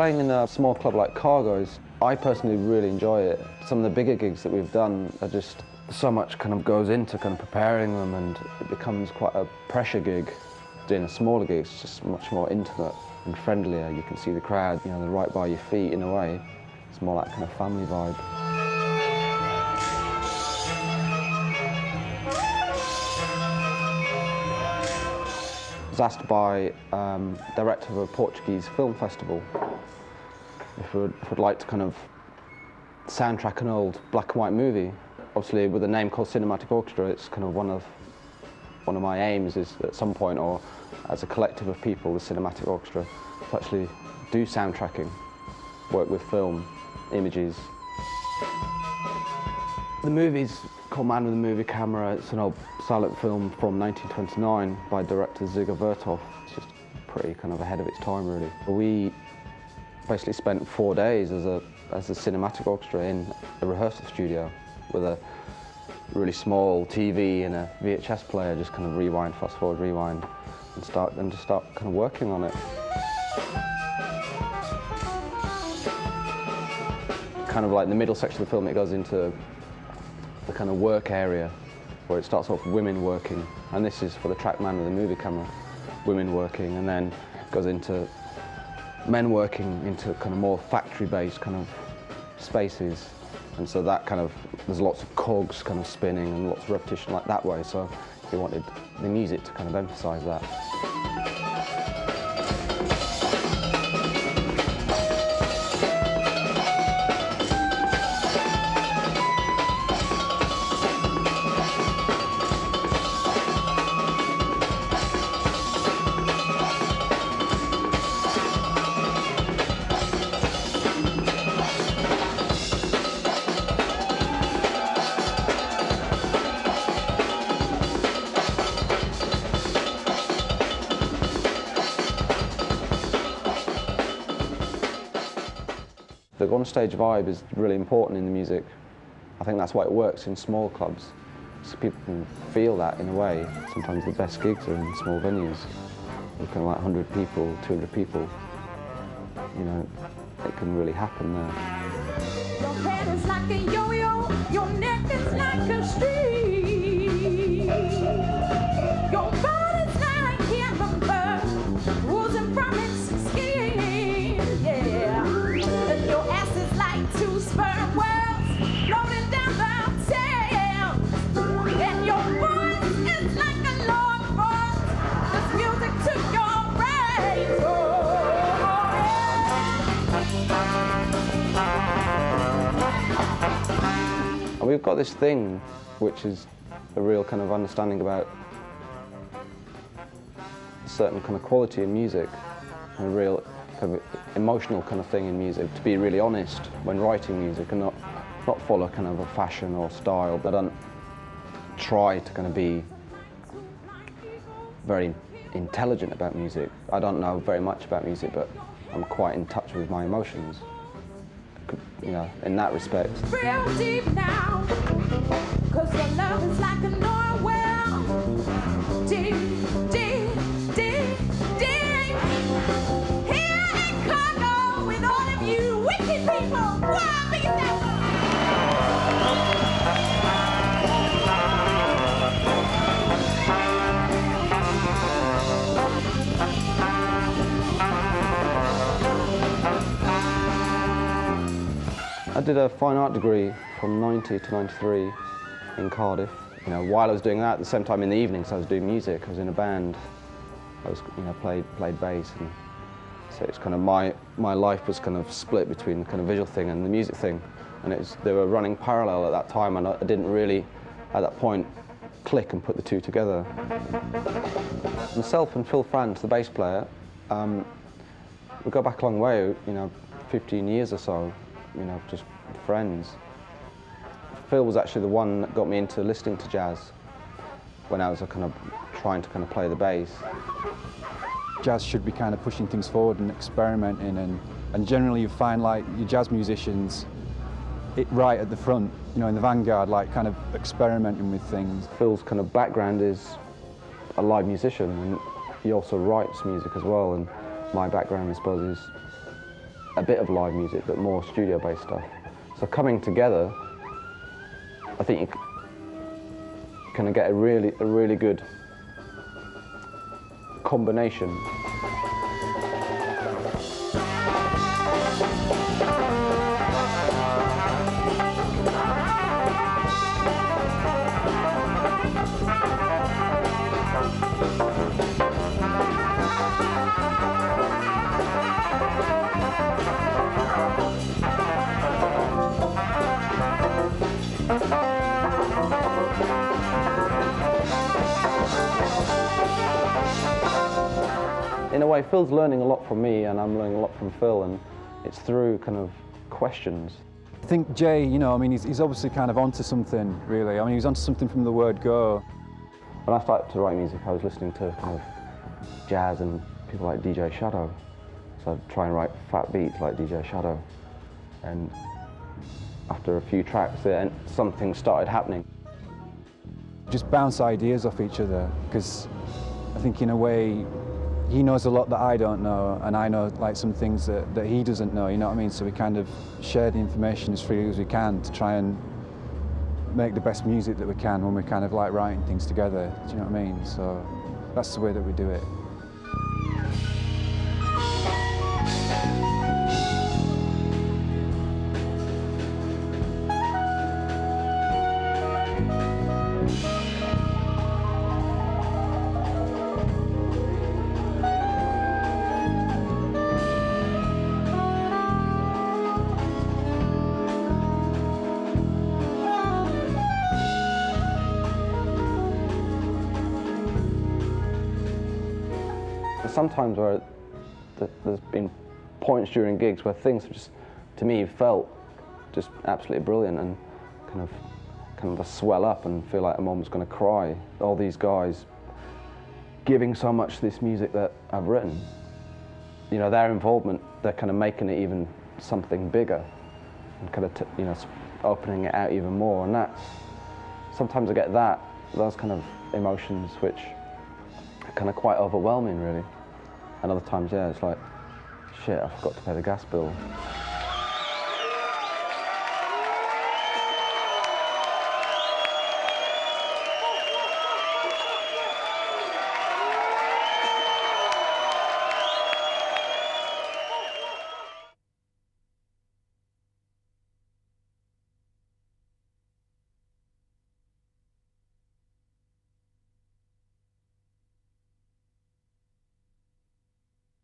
Playing in a small club like Cargo's, I personally really enjoy it. Some of the bigger gigs that we've done are just, so much kind of goes into kind of preparing them, and it becomes quite a pressure gig. Doing a smaller gig, it's just much more intimate and friendlier. You can see the crowd, you know, they're right by your feet in a way. It's more like kind of family vibe. I was asked by director of a Portuguese film festival if we'd like to kind of soundtrack an old black and white movie. Obviously, with a name called Cinematic Orchestra, it's kind of one of my aims is at some point, or as a collective of people, the Cinematic Orchestra, to actually do soundtracking, work with film, images. The movie's called Man with a Movie Camera. It's an old silent film from 1929 by director Dziga Vertov. It's just pretty kind of ahead of its time, really. We basically spent 4 days as a Cinematic Orchestra in a rehearsal studio with a really small TV and a VHS player, just kind of rewind, fast forward, rewind, and start kind of working on it. Kind of like the middle section of the film, it goes into the kind of work area where it starts off women working, and this is for the track Man with a Movie Camera, women working, and then goes into men working into kind of more factory-based kind of spaces. And so that kind of, there's lots of cogs kind of spinning and lots of repetition like that way, so we wanted the music to kind of emphasise that. The on-stage vibe is really important in the music. I think that's why it works in small clubs, so people can feel that in a way. Sometimes the best gigs are in small venues, with kind of like 100 people, 200 people. You know, it can really happen there. Your head is like a yo-yo, your neck is like a stream. Your body's like camembert, oozing from its skin, yeah. And your ass is like two sperm whales floating down the tail. And your voice is like a log voice, this music to your brain. And we've got this thing, which is a real kind of understanding about a certain kind of quality in music, and a real kind of emotional kind of thing in music, to be really honest when writing music and not follow kind of a fashion or style. I don't try to kind of be very intelligent about music. I don't know very much about music, but I'm quite in touch with my emotions, you know, in that respect. Real deep now, 'cause your love is like an oil well. Deep, deep, deep, deep. Here in Congo with all of you wicked people. Why be that? I did a fine art degree from 90 to 93 in Cardiff. You know, while I was doing that, at the same time in the evenings I was doing music. I was in a band. I was, you know, played bass, and so it's kind of my life was kind of split between the kind of visual thing and the music thing, and they were running parallel at that time, and I didn't really, at that point, click and put the two together. Myself and Phil France, the bass player, we go back a long way. You know, 15 years or so. You know, just friends. Phil was actually the one that got me into listening to jazz when I was kind of trying to kind of play the bass. Jazz should be kind of pushing things forward and experimenting, and generally you find like your jazz musicians right at the front, you know, in the vanguard, like kind of experimenting with things. Phil's kind of background is a live musician, and he also writes music as well, and my background, I suppose, is a bit of live music, but more studio-based stuff. So coming together, I think you kind of get a really good combination. In a way, Phil's learning a lot from me, and I'm learning a lot from Phil, and it's through kind of questions. I think Jay, you know, I mean, he's obviously kind of onto something, really. I mean, he was onto something from the word go. When I started to write music, I was listening to kind of jazz and people like DJ Shadow. So I'd try and write fat beats like DJ Shadow. And after a few tracks, something started happening. Just bounce ideas off each other, because I think in a way, he knows a lot that I don't know, and I know like some things that he doesn't know, you know what I mean? So we kind of share the information as freely as we can to try and make the best music that we can when we're kind of like writing things together, do you know what I mean? So that's the way that we do it. Sometimes where there's been points during gigs where things have just, to me, felt just absolutely brilliant, and kind of swell up and feel like a moment's going to cry. All these guys giving so much to this music that I've written, you know, their involvement, they're kind of making it even something bigger, and kind of you know, opening it out even more. And that's, sometimes I get those kind of emotions which are kind of quite overwhelming, really. And other times, yeah, it's like, shit, I forgot to pay the gas bill.